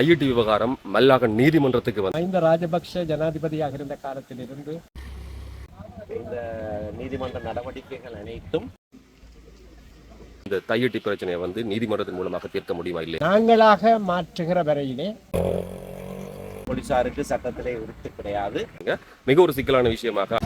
ID விவகாரம் மல்லாக நீதிமன்றத்துக்கு மஹிந்த ராஜபக்ஷ ஜனாதிபதியாக இருந்த காலத்திலிருந்து இந்த நீதிமன்ற நடவடிக்கைகள் அனைத்தும் இந்த தையிட்டி பிரச்சனையை நீதிமன்றத்தின் மூலமாக தீர்க்க முடியுமா இல்லை நாங்களாக மாற்றுகிற வரையிலே போலீசாருக்கு சட்டத்திலே உரித்து கிடையாது. மிக ஒரு சிக்கலான விஷயமாக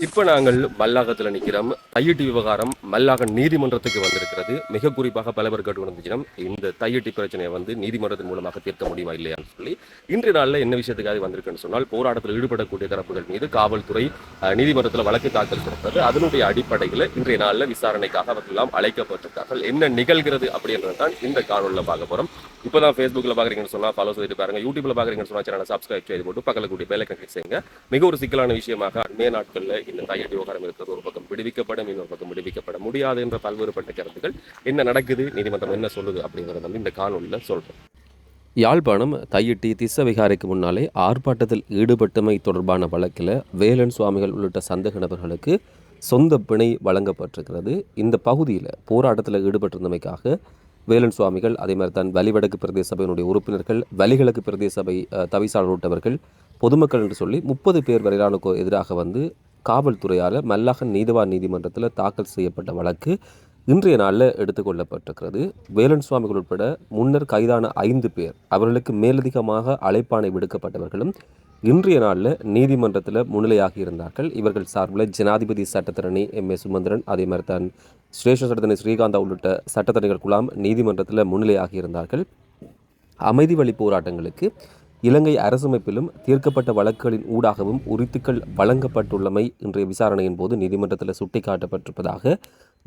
இப்போ நாங்கள் மல்லாகத்தில் நிற்கிறோம். தையிட்டி விவகாரம் மல்லாக நீதிமன்றத்துக்கு வந்திருக்கிறது. மிக குறிப்பாக பல பேர் கேட்டு வந்துச்சுன்னா இந்த தையிட்டி பிரச்சனையை நீதிமன்றத்தின் மூலமாக தீர்க்க முடியுமா இல்லையான்னு சொல்லி இன்றைய நாளில் என்ன விஷயத்துக்காக வந்திருக்குன்னு சொன்னால், போராட்டத்தில் ஈடுபடக்கூடிய தரப்புகள் மீது காவல்துறை நீதிமன்றத்தில் வழக்கு தாக்கல் கொடுத்தது. அதனுடைய அடிப்படையில் இன்றைய நாளில் விசாரணைக்காக அவர்களெல்லாம் அழைக்கப்பட்டிருக்கார்கள். என்ன நிகழ்கிறது அப்படின்றது தான் இந்த காணொலியில் பார்க்க போகிறோம். இப்போ தான் ஃபேஸ்புக்கில் பார்க்குறீங்கன்னு சொன்னால் ஃபாலோ செய்து பாருங்கள். யூடியூப்பில் பார்க்குறீங்கன்னு சொன்னால் சேனலை சப்ஸ்கிரைப் செய்து போட்டு பக்கத்தில் கூடிய பெல் ஐகானை கிளிக் செய்யுங்க. மிக ஒரு சிக்கலான விஷயமாக அண்மைய நாட்களில் இந்த தையிட்டி விவகாரம் இருக்கிறது. ஒரு பக்கம் விடுவிக்கப்படும், இன்னொரு பக்கம் விடுவிக்கப்பட முடியாது என்ற பல்வேறுபட்ட கருத்துக்கள் என்ன நடக்குது, நீதிமன்றம் என்ன சொல்லுது அப்படிங்கிறத இந்த காணொலியில் சொல்கிறேன். யாழ்ப்பாணம் தையிட்டி திஸ்ஸவிகாரைக்கு முன்னாலே ஆர்ப்பாட்டத்தில் ஈடுபட்டமை தொடர்பான வழக்கில் வேலன் சுவாமிகள் உள்ளிட்ட சந்தேக நபர்களுக்கு சொந்த பிணை வழங்கப்பட்டிருக்கிறது. இந்த பகுதியில் போராட்டத்தில் ஈடுபட்டிருந்தமைக்காக வேலன் சுவாமிகள், அதே மாதிரி தான் வலிவடக்கு பிரதேச சபையினுடைய உறுப்பினர்கள், வலிகிழக்கு பிரதேச சபை தவிசாளர் உள்ளவர்கள், பொதுமக்கள் என்று சொல்லி 30 பேர் வரையிலானுக்கு எதிராக காவல்துறையால் மல்லாக நீதிமன்றத்தில் தாக்கல் செய்யப்பட்ட வழக்கு இன்றைய நாளில் எடுத்துக்கொள்ளப்பட்டிருக்கிறது. வேலன் சுவாமிகள் உட்பட முன்னர் கைதான 5 பேர், அவர்களுக்கு மேலதிகமாக அழைப்பாணை விடுக்கப்பட்டவர்களும் இன்றைய நாளில் நீதிமன்றத்தில் முன்னிலையாகி இருந்தார்கள். இவர்கள் சார்பில் ஜனாதிபதி சட்டத்தரணி எம் ஏ சுமந்திரன், அதே மாதிரி தான் சிரேஷ்ட சட்டத்தரணி ஸ்ரீகாந்தா உள்ளிட்ட சட்டத்தரணிகள் குழாம் நீதிமன்றத்தில் முன்னிலையாகி இருந்தார்கள். அமைதி வழி போராட்டங்களுக்கு இலங்கை அரசமைப்பிலும் தீர்க்கப்பட்ட வழக்குகளின் ஊடாகவும் உரித்துக்கள் வழங்கப்பட்டுள்ளமை இன்றைய விசாரணையின் போது நீதிமன்றத்தில் சுட்டிக்காட்டப்பட்டிருப்பதாக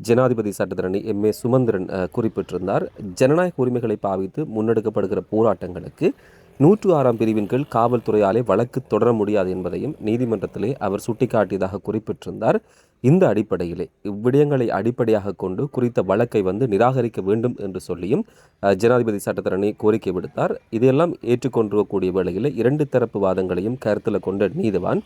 ஜனாதிபதி சட்டத்தரணி எம் ஏ சுமந்திரன் குறிப்பிட்டிருந்தார். ஜனநாயக உரிமைகளை பாவித்து முன்னெடுக்கப்படுகிற போராட்டங்களுக்கு 106ஆம் பிரிவின் கீழ் காவல்துறையாலே வழக்கு தொடர முடியாது என்பதையும் நீதிமன்றத்திலே அவர் சுட்டிக்காட்டியதாக குறிப்பிட்டிருந்தார். இந்த அடிப்படையிலே இவ்விடயங்களை அடிப்படையாக கொண்டு குறித்த வழக்கை நிராகரிக்க வேண்டும் என்று சொல்லியும் ஜனாதிபதி சட்டத்தரணி கோரிக்கை விடுத்தார். இதையெல்லாம் ஏற்றுக்கொண்டிருக்கக்கூடிய வேளையில் 2 தரப்பு வாதங்களையும் கருத்தில் கொண்ட நீதிவான்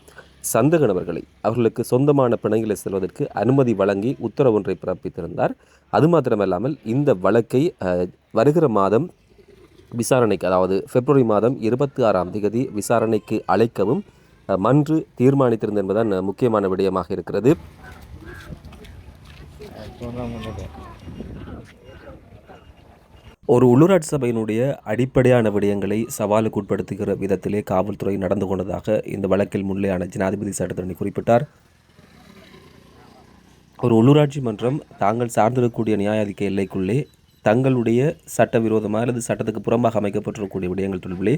சந்தேக நபர்களை அவர்களுக்கு சொந்தமான பிணையில செல்வதற்கு அனுமதி வழங்கி உத்தரவொன்றை பிறப்பித்திருந்தார். அது மாத்திரமல்லாமல் இந்த வழக்கை வருகிற மாதம் விசாரணைக்கு, அதாவது பிப்ரவரி மாதம் 26ஆம் தேதி விசாரணைக்கு அழைக்கவும் மன்று தீர்மானித்திருந்தது என்பதுதான் முக்கியமான விடயமாக இருக்கிறது. ஒரு உள்ளூராட்சி சபையினுடைய அடிப்படையான விடயங்களை சவாலுக்கு உட்படுத்துகிற விதத்திலே காவல்துறை நடந்து கொண்டதாக இந்த வழக்கில் முன்னிலையான ஜனாதிபதி சட்டத்தரணி குறிப்பிட்டார். ஒரு உள்ளூராட்சி மன்றம் தாங்கள் சார்ந்திருக்கக்கூடிய நியாயாதிக்க எல்லைக்குள்ளே தங்களுடைய சட்டவிரோதமாக அல்லது சட்டத்துக்கு புறம்பாக அமைக்கப்பட்டிருக்கக்கூடிய விடயங்கள் தொடர்பிலே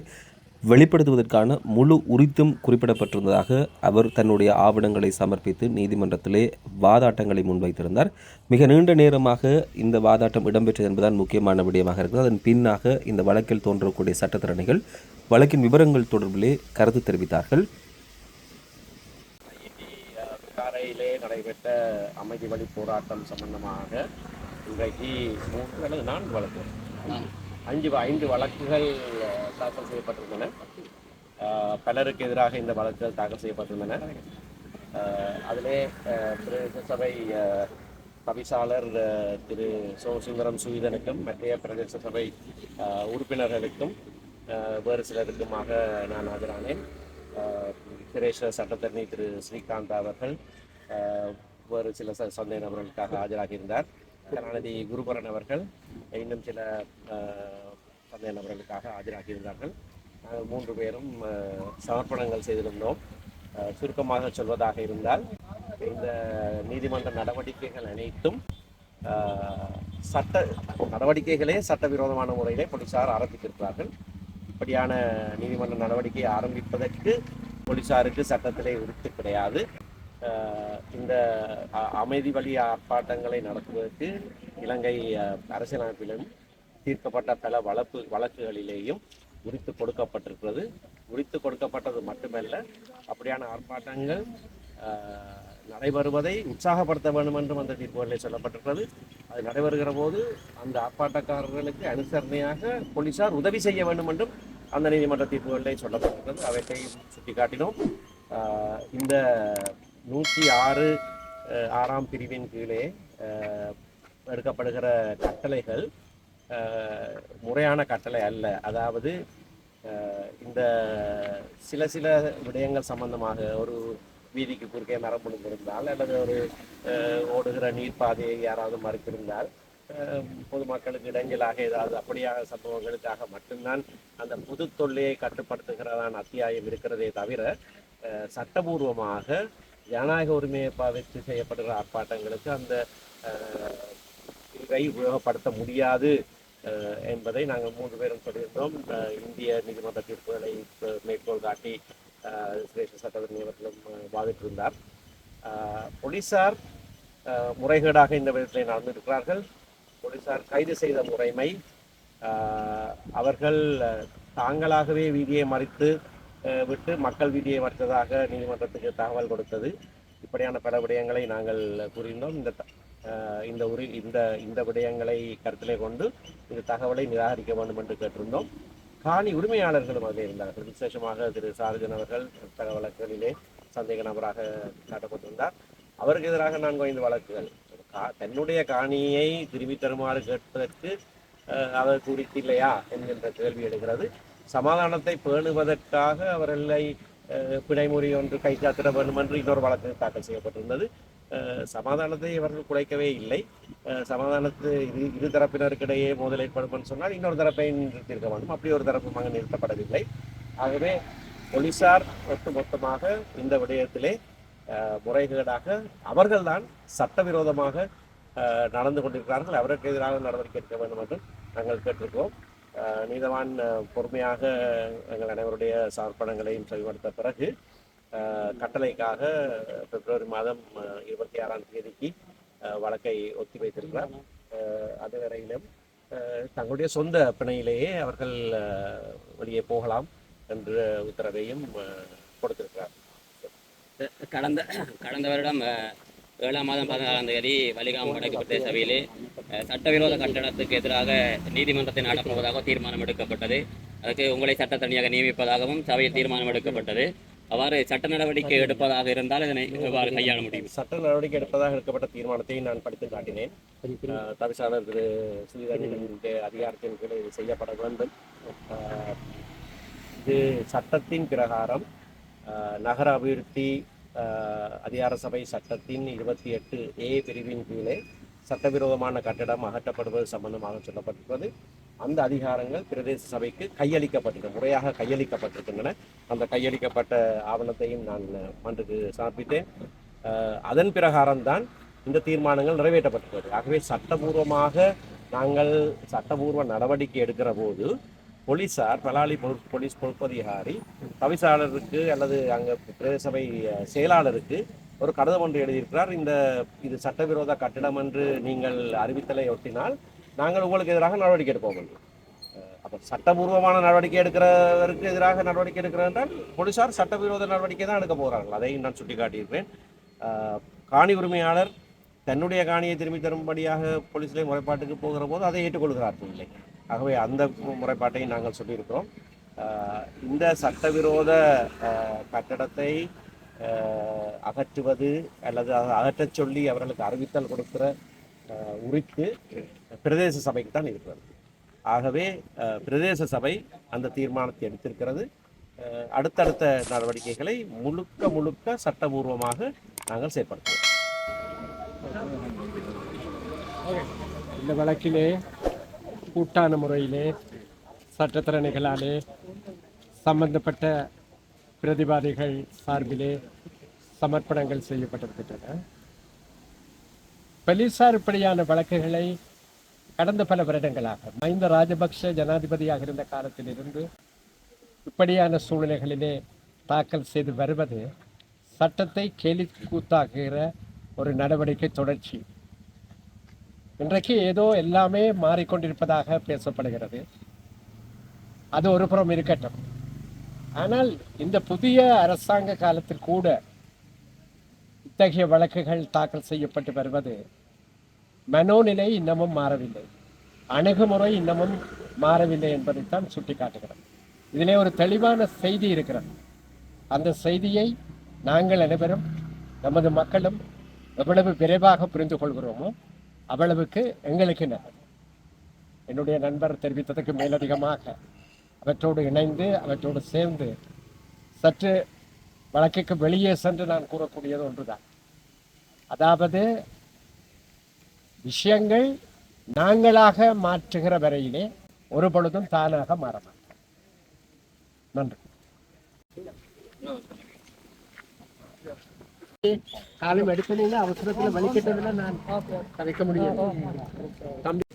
வெளிப்படுத்துவதற்கான முழு உரித்தும் குறிப்பிடப்பட்டிருந்ததாக அவர் தன்னுடைய ஆவணங்களை சமர்ப்பித்து நீதிமன்றத்திலே வாதாட்டங்களை முன்வைத்திருந்தார். மிக நீண்ட நேரமாக இந்த வாதாட்டம் இடம்பெற்றது என்பதுதான் முக்கியமான விடயமாக இருக்கிறது. அதன் பின்னாக இந்த வழக்கில் தோன்றக்கூடிய சட்டத்தரணிகள் வழக்கின் விவரங்கள் தொடர்பிலே கருத்து தெரிவித்தார்கள். விகாரையிலே நடைபெற்ற அமைதி வழி போராட்டம் சம்பந்தமாக இன்றைக்கு 3 அல்லது 4 வழக்கு 5 வழக்குகள் தாக்கல் செய்யப்பட்டிருந்தன. பலருக்கு எதிராக இந்த வழக்குகள் தாக்கல் செய்யப்பட்டிருந்தன. அதிலே பிரதேச சபை தவிசாளர் திரு சோமசுந்தரம் சுவீதனுக்கும் மற்ற பிரதேச சபை உறுப்பினர்களுக்கும் வேறு சிலருக்குமாக நான் ஆஜரானேன். சிரேஷ்ட சட்டத்தரணி திரு ஸ்ரீகாந்தா அவர்கள் வேறு சில சந்தேக நபர்களுக்காக ஆஜராகியிருந்தார். கலாநிதி குருபரன் அவர்கள் இன்னும் சில சந்தேக நபர்களுக்காக ஆஜராகியிருந்தார்கள். நாங்கள் 3 பேரும் சமர்ப்பணங்கள் செய்திருந்தோம். சுருக்கமாக சொல்வதாக இருந்தால், இந்த நீதிமன்ற நடவடிக்கைகள் அனைத்தும் நடவடிக்கைகளே சட்டவிரோதமான முறையிலே போலீசார் ஆரம்பித்திருக்கிறார்கள். இப்படியான நீதிமன்ற நடவடிக்கையை ஆரம்பிப்பதற்கு போலீசாருக்கு சட்டத்திலே உரித்து கிடையாது. இந்த அமைதி வழி ஆர்ப்பாட்டங்களை நடத்துவதற்கு இலங்கை அரசியலமைப்பிலும் தீர்க்கப்பட்ட பல வழக்குகளிலேயும் உரித்து கொடுக்கப்பட்டிருக்கிறது. உரித்து கொடுக்கப்பட்டது மட்டுமல்ல, அப்படியான ஆர்ப்பாட்டங்கள் நடைபெறுவதை உற்சாகப்படுத்த வேண்டும் என்றும் அந்த தீர்ப்புகளில் சொல்லப்பட்டிருக்கிறது. அது நடைபெறுகிற போது அந்த ஆர்ப்பாட்டக்காரர்களுக்கு அனுசரணையாக போலீசார் உதவி செய்ய வேண்டும் என்றும் அந்த நீதிமன்ற தீர்ப்புகளிலே சொல்லப்பட்டிருக்கிறது. அவற்றை சுட்டிக்காட்டினோம். இந்த 106 ஆறாம் பிரிவின் கீழே எடுக்கப்படுகிற கட்டளைகள் முறையான கட்டளை அல்ல. அதாவது இந்த சில சில விடயங்கள் சம்பந்தமாக ஒரு வீதிக்கு குறுக்கே மரம் விழுந்திருந்தால் அல்லது ஒரு ஓடுகிற நீர்ப்பாதையை யாராவது மறுத்திருந்தால் பொதுமக்களுக்கு இடைஞ்சலாக ஏதாவது அப்படியாக சம்பவங்களுக்காக மட்டும்தான் அந்த பொது தொல்லையை கட்டுப்படுத்துகிறதான அத்தியாயம் இருக்கிறதே தவிர சட்டபூர்வமாக ஜனநாயக உரிமையை பாவித்து செய்யப்படுகிற ஆர்ப்பாட்டங்களுக்கு அந்த இதை உபயோகப்படுத்த முடியாது என்பதை நாங்கள் 3 பேரும் சொல்லியிருந்தோம். இந்திய நீதிமன்ற தீர்ப்புகளை மேற்கோள் காட்டி சிரேஷ்ட சட்டத்தரணி அவர்களும் வாதிட்டிருந்தார். போலீசார் முறைகேடாக இந்த விதத்தில் நடந்திருக்கிறார்கள். போலீசார் கைது செய்த முறைமை, அவர்கள் தாங்களாகவே வீதியை மறித்து விட்டு மக்கள் வீதியை மறித்ததாக நீதிமன்றத்துக்கு தகவல் கொடுத்தது. இப்படியான பல விடயங்களை நாங்கள் கூறியிருந்தோம். இந்த விடயங்களை கருத்திலே கொண்டு இந்த தகவலை நிராகரிக்க வேண்டும் என்று கேட்டிருந்தோம். காணி உரிமையாளர்களும் அதில் இருந்தார்கள். விசேஷமாக திரு சார்ஜன் அவர்கள் தக வழக்குகளிலே சந்தேக நபராக காட்டப்பட்டிருந்தார். அவருக்கு எதிராக 4 வழக்குகள். தன்னுடைய காணியை திரும்பி தருமாறு கேட்பதற்கு அவர் குறித்தில்லையா என்கின்ற கேள்வி எடுக்கிறது. சமாதானத்தை பேணுவதற்காக அவர்களை பிணைமுறி ஒன்று கைச்சாத்திட வேண்டும் என்று இன்னொரு வழக்கு தாக்கல் செய்யப்பட்டிருந்தது. சமாதானத்தை இவர்கள் குலைக்கவே இல்லை. சமாதானத்து இரு தரப்பினருக்கிடையே மோதல் ஏற்படும் சொன்னால் இன்னொரு தரப்பை நிறுத்தியிருக்க வேண்டும். அப்படி ஒரு தரப்பு அங்கு நிறுத்தப்படவில்லை. ஆகவே போலீசார் ஒட்டுமொத்தமாக இந்த விடயத்திலே முறைகேடாக அவர்கள்தான் சட்டவிரோதமாக நடந்து கொண்டிருக்கிறார்கள். அவருக்கு எதிராக நடவடிக்கை எடுக்க வேண்டும் என்று நாங்கள் கேட்டிருக்கிறோம். நீதவான் பொறுமையாக எங்கள் அனைவருடைய சமர்ப்பணங்களையும் செயல்படுத்த பிறகு கட்டளைக்காக பிப்ரவரி மாதம் 26ஆம் தேதிக்கு வழக்கை ஒத்தி வைத்திருக்கிறார். அதுவரையிலும் தங்களுடைய சொந்த பிணையிலேயே அவர்கள் வெளியே போகலாம் என்ற உத்தரவையும் கொடுத்திருக்கிறார். கடந்த வருடம் 7ஆம் மாதம் 14ஆம் தேதி வலிகாமம் வடக்கு பிரதேச சபையிலே சட்டவிரோத கட்டடத்துக்கு எதிராக நீதிமன்றத்தை நடப்புவதாக தீர்மானம் எடுக்கப்பட்டது. அதற்கு உங்களை சட்டத்தணியாக நியமிப்பதாகவும் சபையில் தீர்மானம் எடுக்கப்பட்டது. அவ்வாறு சட்ட நடவடிக்கை எடுப்பதாக இருந்தால் இதனை எவ்வாறு கையாள முடியும்? சட்ட நடவடிக்கை எடுப்பதாக எடுக்கப்பட்ட தீர்மானத்தை நான் படித்து காட்டினேன். தவிசாளர் திரு ஸ்ரீதரனுடைய அதிகாரத்தின் கீழ் இது செய்யப்பட வேண்டும். இது சட்டத்தின் பிரகாரம் நகர அபிவிருத்தி அதிகார சபை சட்டத்தின் 28A பிரிவின் கீழே சட்டவிரோதமான கட்டடம் அகற்றப்படுவது சம்பந்தமாக சொல்லப்பட்டிருப்பது. அந்த அதிகாரங்கள் பிரதேச சபைக்கு கையளிக்கப்பட்டிருக்கின்றன, முறையாக கையளிக்கப்பட்டிருக்கின்றன. அந்த கையளிக்கப்பட்ட ஆவணத்தையும் நான் மன்றுக்கு சமர்ப்பித்தேன். அதன் பிரகாரம்தான் இந்த தீர்மானங்கள் நிறைவேற்றப்பட்டிருக்கிறது. ஆகவே சட்டபூர்வமாக நாங்கள் சட்டபூர்வ நடவடிக்கை எடுக்கிற போது போலீசார் பலாலி போலீஸ் பொறுப்பதிகாரி தவிசாளருக்கு அல்லது அங்கே பிரதேச சபை செயலாளருக்கு ஒரு கடிதம் ஒன்று எழுதியிருக்கிறார். இது சட்டவிரோத கட்டிடம் என்று நீங்கள் அறிவித்தலை ஒட்டினால் நாங்கள் உங்களுக்கு எதிராக நடவடிக்கை எடுப்போம். அப்போ சட்டபூர்வமான நடவடிக்கை எடுக்கிறவருக்கு எதிராக நடவடிக்கை எடுக்கிறது என்றால் போலீசார் சட்டவிரோத நடவடிக்கை தான் எடுக்க போகிறார்கள். அதையும் நான் சுட்டிக்காட்டியிருக்கிறேன். காணி உரிமையாளர் தன்னுடைய காணியை திரும்பி தரும்படியாக போலீஸிலே முறைப்பாட்டுக்கு போகிற போது அதை ஏற்றுக்கொள்கிறார்கள் இல்லை. ஆகவே அந்த முறைப்பாட்டையும் நாங்கள் சொல்லியிருக்கிறோம். இந்த சட்டவிரோத கட்டடத்தை அகற்றுவது அல்லது அகற்றச் சொல்லி அவர்களுக்கு அறிவித்தல் கொடுக்கிற உரித்து பிரதேச சபைக்கு தான் இருக்கிறது. ஆகவே பிரதேச சபை அந்த தீர்மானத்தை எடுத்திருக்கிறது. அடுத்தடுத்த நடவடிக்கைகளை முழுக்க சட்டபூர்வமாக நாங்கள் செயற்படுத்துவோம். இந்த வழக்கிலே கூட்டான முறையிலே சட்டத்திறனிகளாலே சம்பந்தப்பட்ட பிரதிவாதிகள் சார்பிலே சமர்ப்பணங்கள் செய்யப்பட்டிருக்கின்றன. போலீசார் இப்படியான வழக்குகளை கடந்த பல வருடங்களாக மஹிந்த ராஜபக்ஷ ஜனாதிபதியாக இருந்த காலத்திலிருந்து இப்படியான சூழ்நிலைகளிலே தாக்கல் செய்து வருவது சட்டத்தை கேலி கூத்தாக்குகிற ஒரு நடவடிக்கை தொடர்ச்சி. இன்றைக்கு ஏதோ எல்லாமே மாறிக்கொண்டிருப்பதாக பேசப்படுகிறது. அது ஒரு புறம் இருக்கட்டும். ஆனால் இந்த புதிய அரசாங்க காலத்தில் கூட இத்தகைய வழக்குகள் தாக்கல் செய்யப்பட்டு வருவது மனோநிலை இன்னமும் மாறவில்லை, அணுகுமுறை இன்னமும் மாறவில்லை என்பதைத்தான் சுட்டிக்காட்டுகிறது. இதிலே ஒரு தெளிவான செய்தி இருக்கிறது. அந்த செய்தியை நாங்கள் அனைவரும் நமது மக்களும் எவ்வளவு விரைவாக புரிந்து கொள்கிறோமோ அவ்வளவுக்கு எங்களுக்கு நல்லது. என்னுடைய நண்பர் தெரிவித்ததற்கு மேலதிகமாக அவற்றோடு இணைந்து அவற்றோடு சேர்ந்து சற்று வழக்குக்கு வெளியே சென்று நான் கூறக்கூடியது ஒன்றுதான். அதாவது விஷயங்கள் நாங்களாக மாற்றுகிற வரையிலே ஒரு பொழுதும் தானாக மாற மாட்டோம். நன்றி. காலம் எடுத்தீங்கன்னா அவசரத்தில் வலிக்கிட்டதுல நான் கதைக்க முடியும். தம்பி